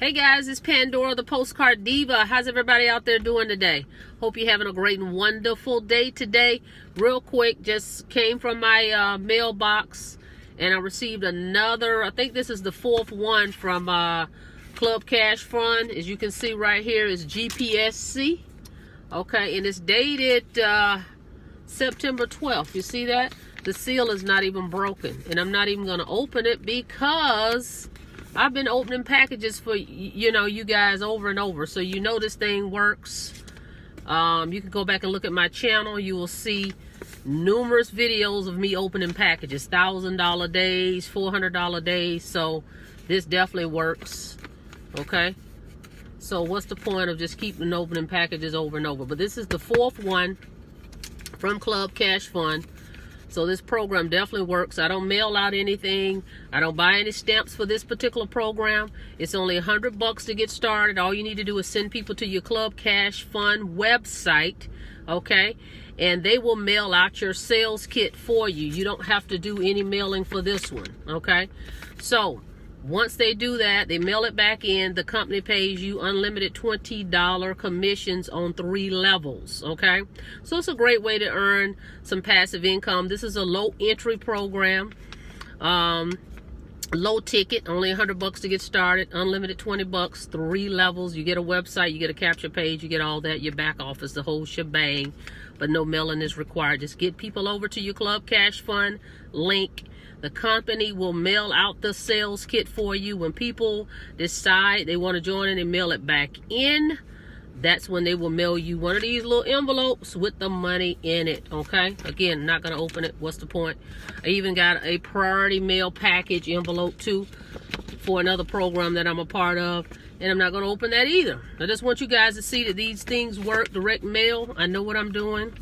Hey guys, it's Pandora, the Postcard Diva. How's everybody out there doing today? Hope you're having a great and wonderful day today. Real quick, just came from my mailbox and I received another, I think this is the fourth one from Club Cash Fund. As you can see right here is GPSC. Okay, and it's dated September 12th. You see that? The seal is not even broken. And I'm not even going to open it because I've been opening packages for, you guys over and over. So you know this thing works. You can go back and look at my channel. You will see numerous videos of me opening packages. $1,000 days, $400 days. So this definitely works. Okay. So what's the point of just keeping opening packages over and over? But this is the fourth one from Club Cash Fund. So this program definitely works. I don't mail out anything. I don't buy any stamps for this particular program. It's only $100 to get started. All you need to do is send people to your Club Cash Fund website, okay? And they will mail out your sales kit for you. You don't have to do any mailing for this one, okay? So once they do that, they mail it back in. The company pays you unlimited $20 commissions on 3 levels, okay? So it's a great way to earn some passive income. This is a low entry program, low ticket, only $100 to get started, unlimited $20, 3 levels. You get a website, you get a capture page, you get all that, your back office, the whole shebang, but no mailing is required. Just get people over to your Club Cash Fund link. The company will mail out the sales kit for you. When people decide they want to join and they mail it back in, that's when they will mail you one of these little envelopes with the money in it, okay? Again, not going to open it. What's the point? I even got a priority mail package envelope too for another program that I'm a part of, and I'm not going to open that either. I just want you guys to see that these things work. Direct mail, I know what I'm doing.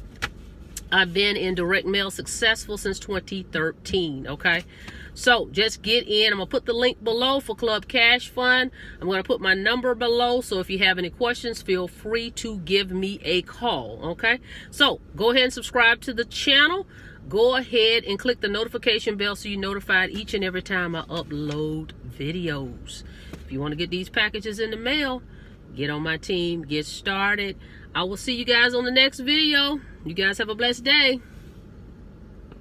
I've been in direct mail successful since 2013, okay? So just get in. I'm going to put the link below for Club Cash Fund. I'm going to put my number below, so if you have any questions, feel free to give me a call, okay? So go ahead and subscribe to the channel. Go ahead and click the notification bell so you're notified each and every time I upload videos. If you want to get these packages in the mail, get on my team, get started. I will see you guys on the next video. You guys have a blessed day.